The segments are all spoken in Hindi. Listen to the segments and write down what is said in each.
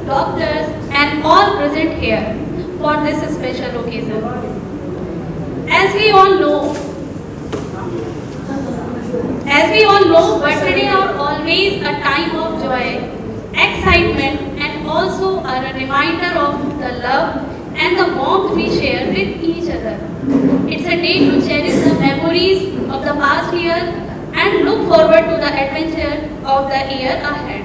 doctors, and all present here for this special occasion. As we all know, birthdays are always a time of joy, excitement, and also are a reminder of the love and the warmth we share with each other. It's a day to cherish the memories of the past year and look forward to the adventure of the year ahead.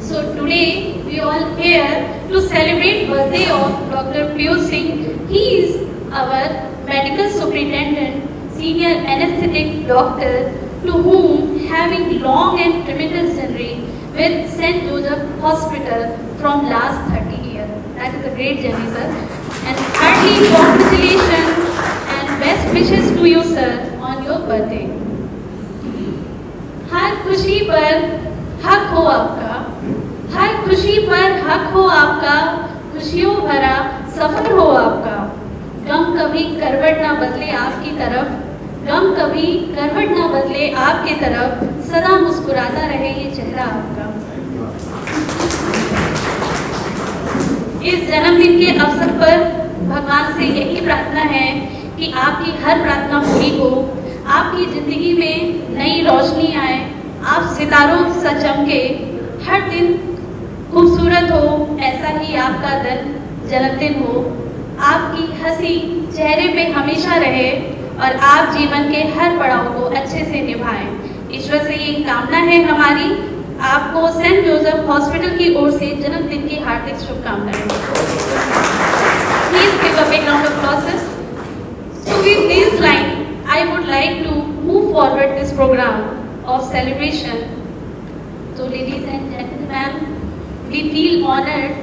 So today we all here to celebrate birthday of Dr. Piyush Singh. He is our medical superintendent, senior anesthetic doctor, to whom having long and tremendous journey with St. Joseph Hospital from last 30 years. That is a great journey, sir. And hearty congratulations and best wishes to you, sir, on your birthday. हर खुशी पर हक हो आपका, हर खुशी पर हक हो आपका, खुशियों भरा सफर हो आपका। गम कभी करवट ना बदले आपकी तरफ, गम कभी करवट ना बदले आपकी तरफ, सदा मुस्कुराता रहे ये चेहरा आपका। इस जन्मदिन के अवसर पर भगवान से यही प्रार्थना है कि आपकी हर प्रार्थना पूरी हो, आपकी जिंदगी में नई रोशनी आए, आप सितारों सा चमके, हर दिन खूबसूरत हो, ऐसा ही आपका जन्मदिन हो, आपकी हंसी चेहरे पे हमेशा रहे और आप जीवन के हर पड़ाव को अच्छे से निभाएं। ईश्वर से ये कामना है हमारी। आपको सेंट जोसेफ हॉस्पिटल की ओर से जन्मदिन की हार्दिक शुभकामनाएं। Please give a big round of applause. So with this line, I would like to move forward this program of celebration. So ladies and gentlemen, we feel honored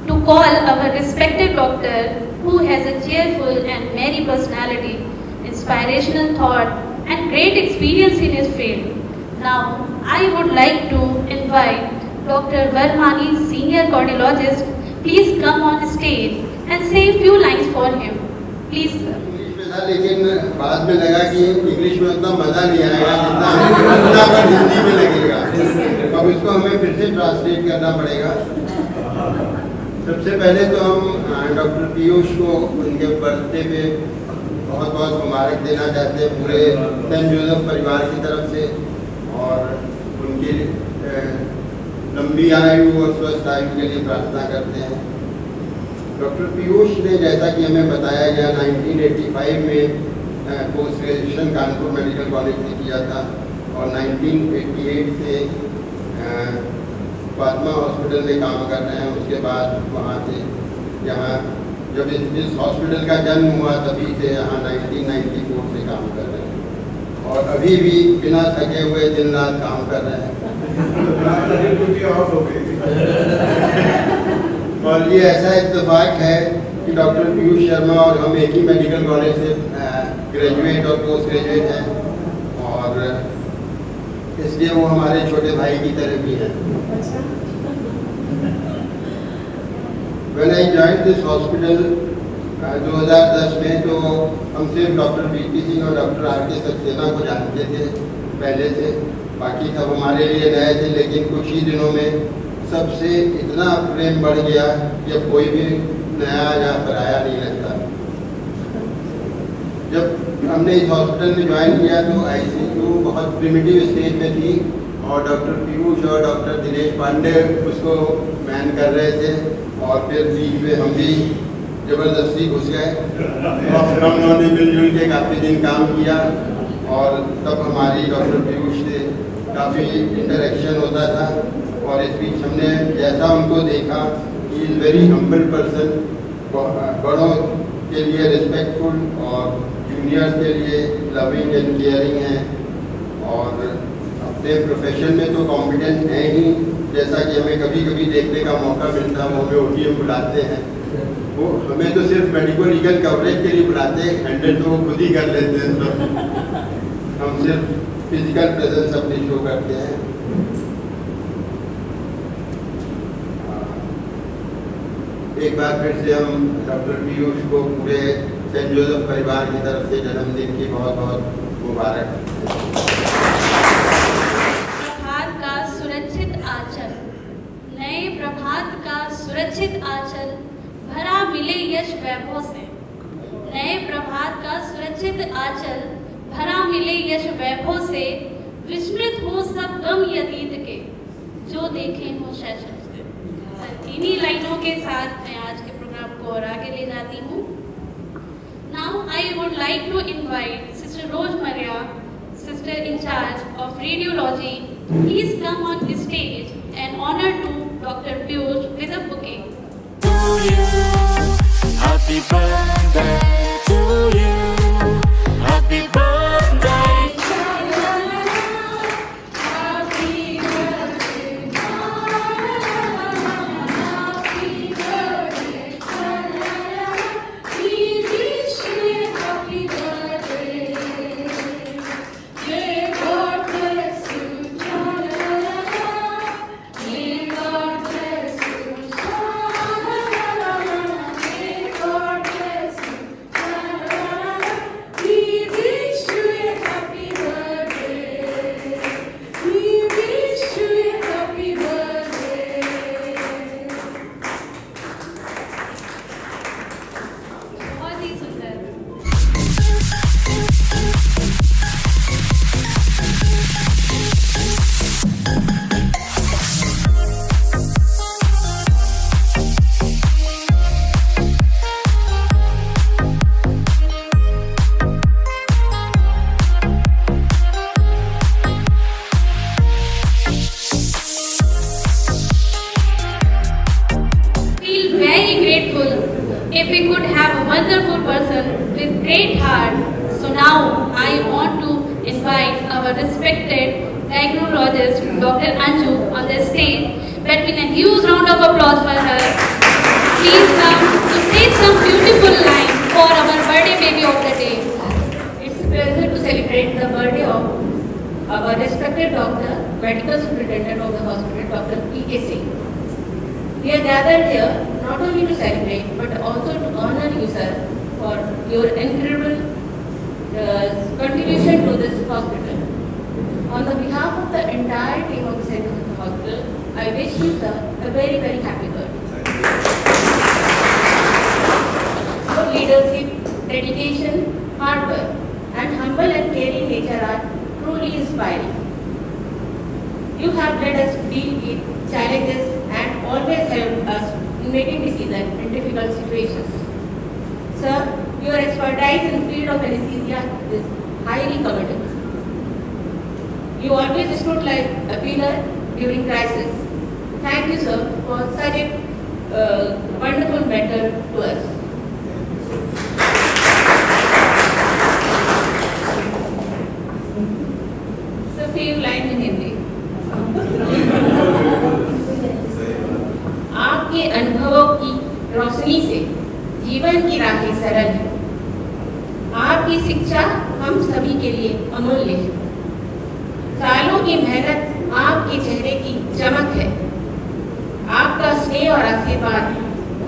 to call our respected doctor who has a cheerful and merry personality, inspirational thought and great experience in his field. Now, I would like to invite Dr. Varmani, senior cardiologist, please come on stage and say a few lines for him. Please, sir. लेकिन बाद में लगा कि इंग्लिश में उतना मजा नहीं आएगा जितना हिंदी में लगेगा। अब इसको हमें फिर से ट्रांसलेट करना पड़ेगा। सबसे पहले तो हम डॉक्टर पीयूष को उनके बर्थडे पे बहुत बहुत मुबारक देना चाहते हैं पूरे सेंट जोसेफ परिवार की तरफ से, और उनकी लंबी आयु और स्वस्थ आयु के लिए प्रार्थना करते हैं। डॉक्टर पीयूष ने, जैसा कि हमें बताया गया, 1985 में post graduation Kanpur medical college से किया था और 1988 से फातिमा हॉस्पिटल में काम कर रहे हैं। उसके बाद वहाँ से यहाँ जब इस हॉस्पिटल का जन्म हुआ तभी से यहाँ 1994 से काम कर रहे हैं और अभी भी बिना थके हुए दिन रात काम कर रहे हैं। और ये ऐसा इत्तेफाक है कि डॉक्टर पीयूष शर्मा और हम एक ही मेडिकल कॉलेज से ग्रेजुएट और पोस्ट ग्रेजुएट हैं और इसलिए वो हमारे छोटे भाई की तरह भी हैं। When I joined this hospital 2010 में तो हम सिर्फ डॉक्टर बीपी सिंह और डॉक्टर आर.के. सक्सेना को जानते थे पहले से, बाकी सब हमारे लिए नए थे। लेकिन कुछ ही दिनों में सबसे इतना प्रेम बढ़ गया कि अब कोई भी नया या पराया नहीं लगता। जब हमने इस हॉस्पिटल में ज्वाइन किया तो आईसीयू बहुत प्रिमिटिव स्टेज में थी और डॉक्टर पीयूष और डॉक्टर दिनेश पांडे उसको मैन कर रहे थे और फिर बीच में हम भी जबरदस्ती घुस गए और हम लोगों ने मिलजुल के काफ़ी दिन काम किया और तब हमारी डॉक्टर पीयूष से काफ़ी इंटरेक्शन होता था। और इस बीच हमने जैसा उनको देखा, he is very humble person, बड़ों के लिए रिस्पेक्टफुल और जूनियर्स के लिए लविंग एंड केयरिंग हैं और अपने प्रोफेशन में तो कॉम्पिटेंट हैं ही। जैसा कि हमें कभी कभी देखने का मौका मिलता है, वो हमें ओटीएम बुलाते हैं, वो हमें तो सिर्फ मेडिको लीगल कवरेज के लिए बुलाते हैं, हैंडल तो वो खुद ही कर लेते हैं सब। हम सिर्फ फिजिकल प्रेजेंस अपनी शो करते हैं। एक बार फिर से हम डॉक्टर पीयूष को पूरे सेंट जोसेफ परिवार की तरफ से जन्मदिन की बहुत बहुत मुबारक। प्रभात का सुरक्षित आंचल, नए प्रभात का सुरक्षित आंचल भरा मिले यश वैभव से। नए प्रभात का सुरक्षित आंचल भरा मिले यश वैभव से, विस्मृत हो सब गम यतीत के, जो देखे हो शैशव से। सर, इन्हीं लाइनों के साथ मैं आज के प्रोग्राम को और आगे ले जाती हूँ। Now I would like to invite Sister Rose Maria, Sister in charge of Radiology. Please come on stage and honor to Dr. Piyush with a bouquet. To you, happy birthday to you, happy birthday. बहुत ही सुंदर। Feel very grateful if we could have a wonderful person with great heart. So now I want to invite our respected gynecologist Dr. Anju on the stage. Between a huge round of applause for her. Please come to say some beautiful lines for our birthday baby of the day. It's a pleasure to celebrate the birthday of our respected doctor, medical superintendent of the hospital, Dr. P.K. Singh. We are gathered here not only to celebrate but also to honor you, sir, for your incredible contribution to this hospital. On the behalf of the entire team of the St. Joseph Hospital, I wish you, sir, a very, very happy birthday. Your leadership, dedication, hard work, and humble and caring nature are truly inspiring. You have led us deal with challenges and always helped us in making decisions in difficult situations. Sir, your expertise in the field of anesthesia is highly commendable. You always stood like a pillar during crisis. Thank you, sir, for such a wonderful mentor to us. So, few lines in Hindi. आपके अनुभवों की रोशनी से जीवन की राहें सरल है। आपकी शिक्षा हम सभी के लिए अमूल्य है। सालों की मेहनत आपके चेहरे की चमक है। आपका स्नेह और आशीर्वाद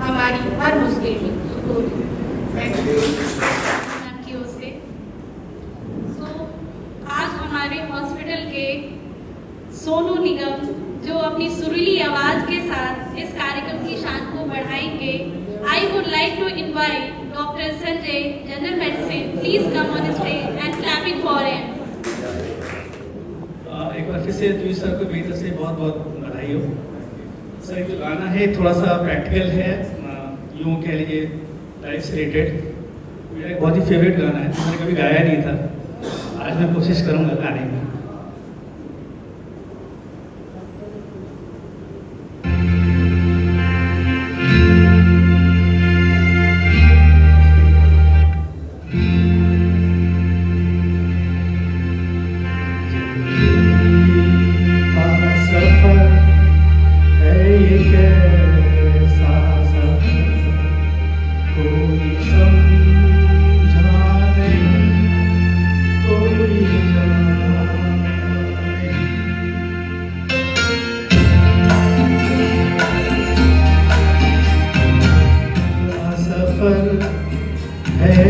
हमारी हर मुश्किल में सुकून है। मैम की ओर से। सो आज हमारे हॉस्पिटल के सोनू निगम जो अपनी सुरीली आवाज के साथ इस कार्यक्रम की शान को बढ़ाएंगे। I would like to invite doctor Sanjay, general medicine, please come on stage and clapping for him. एक बार फिर से द्विज सर को मेरी तरफ से बहुत बहुत बधाई हो। सर जो गाना है थोड़ा सा प्रैक्टिकल है, यूँ कह लीजिए लाइफ से रिलेटेड। मेरा एक बहुत ही फेवरेट गाना है, मैंने कभी गाया नहीं था। आज मैं कोशिश करूँगा गाने की।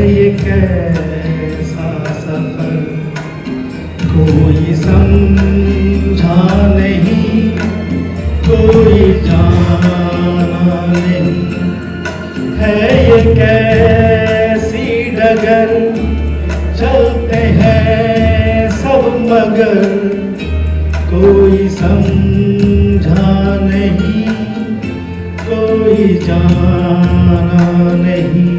ये कैसा सफर कोई समझा नहीं, कोई जाना नहीं। समझा नहीं, कोई जाना नहीं।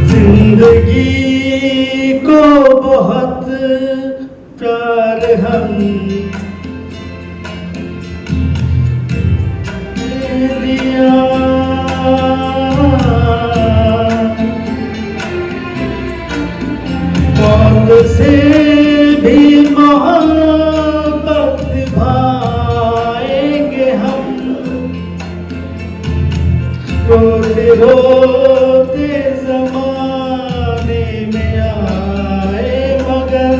जिंदगी को बहुत प्यार हम दिया, मौत से भी मोहब्बत भाएंगे हम, रोते रोते ज़माने में आए मगर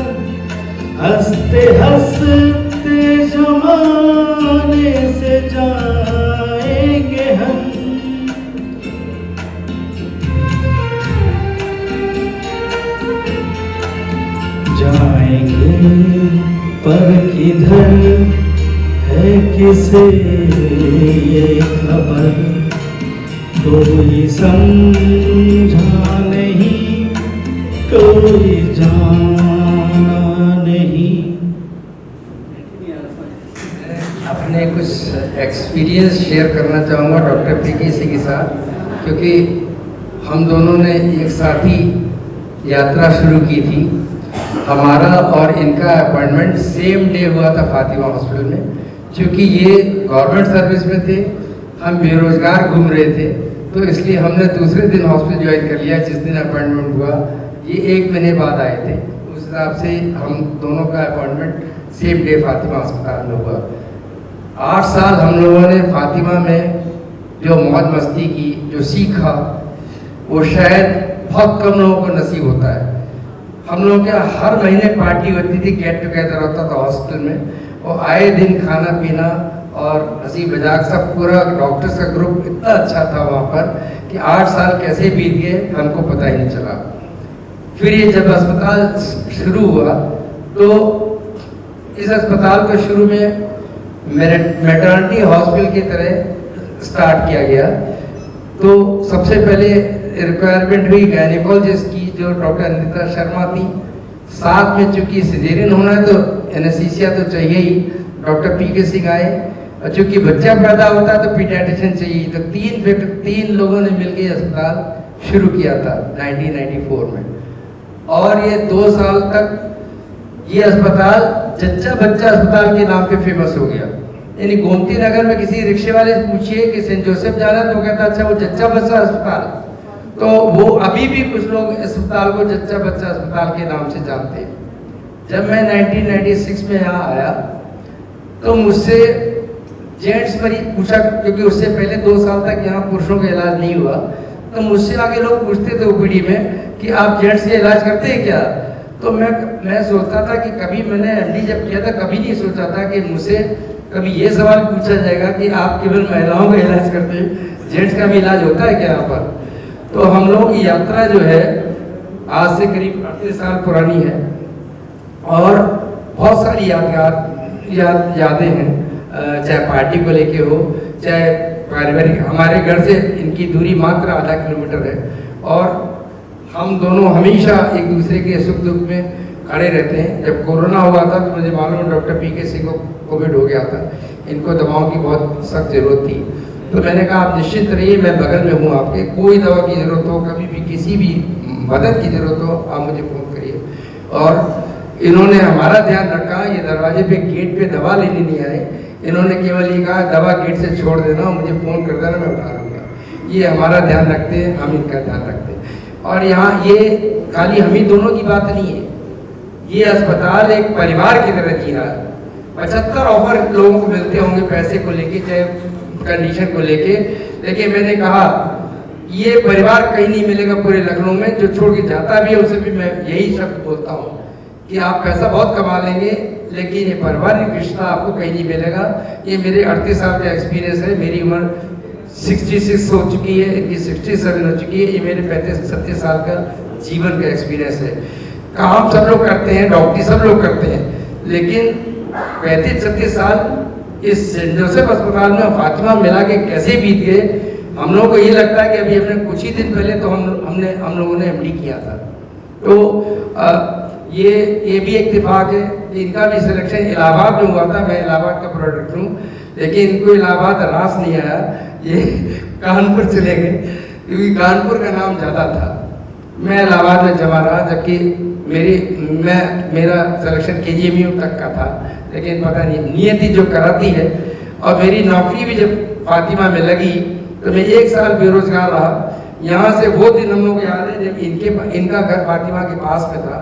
हंसते हंसते ज़माने से जाएंगे हम। जाएंगे पर किधर है किसे ये खबर, कोई समझा नहीं, कोई जाना नहीं। अपने कुछ एक्सपीरियंस शेयर करना चाहूँगा डॉक्टर पीके सिंह के साथ, क्योंकि हम दोनों ने एक साथ ही यात्रा शुरू की थी। हमारा और इनका अपॉइंटमेंट सेम डे हुआ था फातिमा हॉस्पिटल में। क्योंकि ये गवर्नमेंट सर्विस में थे, हम बेरोजगार घूम रहे थे, तो इसलिए हमने दूसरे दिन हॉस्पिटल ज्वाइन कर लिया। जिस दिन अपॉइंटमेंट हुआ ये 1 महीने बाद आए थे, उस हिसाब से हम दोनों का अपॉइंटमेंट सेम डे फातिमा अस्पताल में हुआ। 8 साल हम लोगों ने फातिमा में जो मौज मस्ती की, जो सीखा, वो शायद बहुत कम लोगों को नसीब होता है। हम लोगों के हर महीने पार्टी होती थी, गेट टुगेदर होता था हॉस्पिटल में, और आए दिन खाना पीना और हंसी मजाक, सब पूरा डॉक्टर्स का ग्रुप इतना अच्छा था वहाँ पर कि 8 साल कैसे बीत गए हमको पता ही नहीं चला। फिर ये जब अस्पताल शुरू हुआ तो इस अस्पताल को शुरू में मैटरनिटी हॉस्पिटल की तरह स्टार्ट किया गया। तो सबसे पहले रिक्वायरमेंट हुई गायनेकोलॉजिस्ट की, जो डॉक्टर अनिता शर्मा थी। साथ में चूंकि सिजेरियन होना है तो एनेस्थीसिया तो चाहिए ही, डॉक्टर पीके सिंह आए। और चूंकि बच्चा पैदा होता है तो पीडियाट्रिशियन चाहिए, तो 3 लोगों ने मिलकर अस्पताल शुरू किया था 1994 में। और ये 2 साल तक ये अस्पताल जच्चा बच्चा अस्पताल के नाम पे फेमस हो गया। यानी गोमती नगर में किसी रिक्शे वाले से पूछिए कि सेंट जोसेफ जाना, तो कहता अच्छा वो जच्चा बच्चा अस्पताल। तो वो अभी भी कुछ लोग अस्पताल को जच्चा बच्चा अस्पताल के नाम से जानते हैं। जब मैं 1996 में यहाँ आया तो मुझसे जेंट्स मरीज पूछा, क्योंकि उससे पहले 2 साल तक यहाँ पुरुषों का इलाज नहीं हुआ, तो मुझसे आगे लोग पूछते थे ओपीडी में कि आप जेंट्स का इलाज करते हैं क्या। तो मैं सोचता था कि कभी मैंने एमडी जब किया था, कभी नहीं सोचा था कि मुझसे कभी ये सवाल पूछा जाएगा कि आप केवल महिलाओं का इलाज करते हैं, जेंट्स का भी इलाज होता है क्या यहाँ पर। तो हम लोगों की यात्रा जो है आज से करीब 38 साल पुरानी है और बहुत सारी यादें हैं, चाहे पार्टी को लेके हो, चाहे पारिवारिक। हमारे घर से इनकी दूरी मात्र आधा किलोमीटर है और हम दोनों हमेशा एक दूसरे के सुख दुख में खड़े रहते हैं। जब कोरोना हुआ था तो मुझे मालूम है डॉक्टर पीके सिंह को कोविड हो गया था, इनको दवाओं की बहुत सख्त ज़रूरत थी। तो मैंने कहा आप निश्चिंत रहिए, मैं बगल में हूँ आपके, कोई दवा की ज़रूरत हो, कभी भी किसी भी मदद की ज़रूरत हो आप मुझे फ़ोन करिए। और इन्होंने हमारा ध्यान रखा, ये दरवाजे पे गेट पे दवा लेने नहीं आए, इन्होंने केवल ये कहा दवा गेट से छोड़ देना, मुझे फ़ोन कर देना, मैं उठा लूँगा। ये हमारा ध्यान रखते हैं, हम इनका ध्यान रखते हैं। और यहाँ ये खाली हम ही दोनों की बात नहीं है, ये अस्पताल एक परिवार की तरह जी रहा है। 75 ऑफर लोगों को मिलते होंगे पैसे को लेके, चाहे कंडीशन को लेके, लेकिन मैंने कहा ये परिवार कहीं नहीं मिलेगा पूरे लखनऊ में। जो छोड़ के जाता भी है उसे भी मैं यही शब्द बोलता हूँ कि आप पैसा बहुत कमा लेंगे लेकिन ये पारिवारिक रिश्ता आपको कहीं नहीं मिलेगा। ये मेरे 38 साल का एक्सपीरियंस है, मेरी उम्र 66 हो चुकी है, इनकी 67 हो चुकी है, ये मेरे 35-37 साल का जीवन का एक्सपीरियंस है। काम सब लोग करते हैं, डॉक्टरी सब लोग करते हैं, लेकिन 35-36 साल इस सेंट जोसेफ अस्पताल में फातिमा मिला के कैसे बीत गए, हम लोगों को ये लगता है कि अभी हमने कुछ ही दिन पहले तो हम लोगों ने एमडी किया था। तो ये भी एक इत्तेफाक है। इनका भी सिलेक्शन इलाहाबाद में हुआ था, मैं इलाहाबाद का प्रोडक्ट हूँ, लेकिन इनको इलाहाबाद रास नहीं आया, ये कानपुर चले गए क्योंकि कानपुर का नाम ज़्यादा था। मैं इलाहाबाद में जमा रहा, जबकि मेरा सिलेक्शन KGMU तक का था, लेकिन पता नहीं नियति जो कराती है। और मेरी नौकरी भी जब फातिमा में लगी तो मैं 1 साल बेरोजगार रहा। यहाँ से वो दिन हम लोग को याद है जब इनका घर फातिमा के पास में था।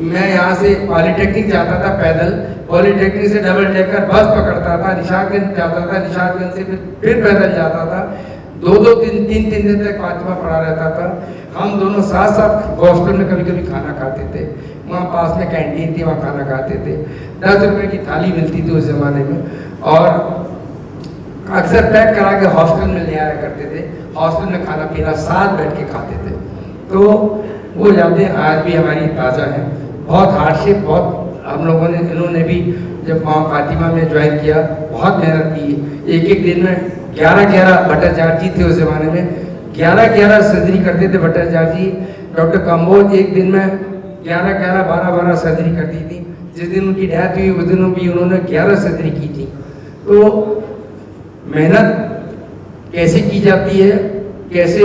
मैं यहाँ से पॉलीटेक्निक जाता था पैदल, पॉलीटेक्निक से डबल डेकर बस पकड़ता था, निशातगंज जाता था, निशातगंज से फिर पैदल जाता था। 2-3 दिन तक फातिमा पड़ा रहता था। हम दोनों साथ हॉस्टल में कभी कभी खाना खाते थे, वहाँ पास में कैंटीन थी, वहाँ खाना खाते थे। 10 रुपए की थाली मिलती थी उस जमाने में, और अक्सर पैक करा के हॉस्टल में ले आया करते थे। हॉस्टल में खाना पीना साथ बैठ के खाते थे। तो वो यादें आज भी हमारी ताज़ा हैं। बहुत हार्डशिप, बहुत हम लोगों ने, इन्होंने भी जब वहाँ फातिमा में ज्वाइन किया बहुत मेहनत की। एक दिन में 11 भट्टाचार्य जी थे उस जमाने में, 11 सर्जरी करते थे भट्टाचार्य जी। डॉक्टर कंबोज एक दिन में 11 12 सर्जरी करती थी। जिस दिन उनकी डेथ हुई उस दिन भी उन्होंने 11 सर्जरी की थी। तो मेहनत कैसे की जाती है, कैसे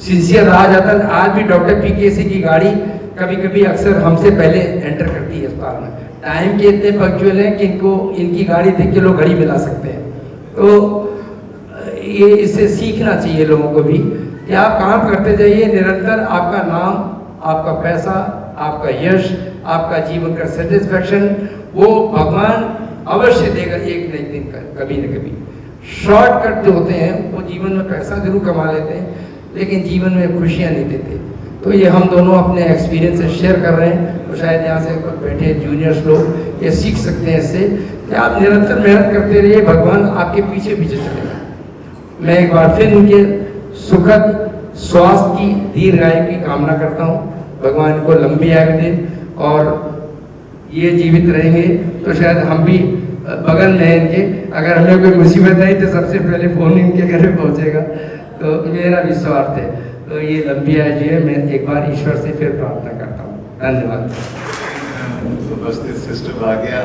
सिंसियर रहा जाता है। आज भी डॉक्टर PKC की गाड़ी कभी कभी अक्सर हमसे पहले एंटर करती है अस्पताल में। टाइम के इतने पंक्चुअल हैं कि इनकी गाड़ी देख के लोग घड़ी मिला सकते हैं। तो ये इससे सीखना चाहिए लोगों को भी कि आप काम करते जाइए निरंतर। आपका नाम, आपका पैसा, आपका यश, आपका जीवन का सेटिस्फेक्शन वो भगवान अवश्य देगा एक न एक दिन कभी न कभी। शॉर्टकट जो होते हैं वो जीवन में पैसा जरूर कमा लेते हैं, लेकिन जीवन में खुशियाँ नहीं देते। तो ये हम दोनों अपने एक्सपीरियंस से शेयर कर रहे हैं। तो शायद यहाँ से बैठे जूनियर्स लोग ये सीख सकते हैं इससे कि आप निरंतर मेहनत करते रहिए, भगवान आपके पीछे पीछे चलेगा। मैं एक बार फिर उनके सुखद स्वास्थ्य की दीर्घायु की कामना करता हूँ। भगवान को लंबी आयु दे और ये जीवित रहेंगे तो शायद हम भी बगल में हैं इनके। अगर हमें कोई मुसीबत आई तो सबसे पहले फ़ोन इनके घर में पहुँचेगा। तो मेरा भी स्वार्थ है। तो ये लंबी आयु जी है, मैं एक बार ईश्वर से फिर प्रार्थना करता हूँ। धन्यवाद। उपस्थित सिस्टर भाग्या,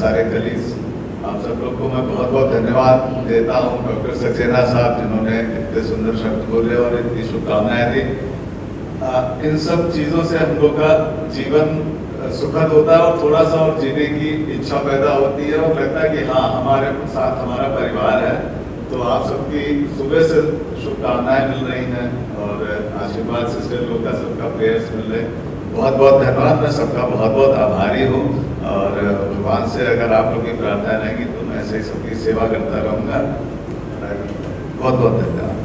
सारे कलीग्स, आप सब लोग को मैं बहुत बहुत धन्यवाद देता हूँ। डॉक्टर सक्सेना साहब जिन्होंने इतने सुंदर शब्द बोले और इतनी शुभकामनाएं दी। इन सब चीज़ों से हम लोग का जीवन सुखद होता है और थोड़ा सा और जीने की इच्छा पैदा होती है और लगता है कि हाँ हमारे साथ हमारा परिवार है। तो आप सबकी सुबह से शुभकामनाएं मिल रही हैं और आशीर्वाद सिस्टर लोग का सबका प्रेयर्स मिल रहे हैं। बहुत बहुत धन्यवाद। मैं सबका बहुत बहुत आभारी हूँ और भगवान से अगर आप लोग की प्रार्थना रहेंगी तो मैं ऐसे ही सबकी सेवा करता रहूँगा। बहुत बहुत धन्यवाद।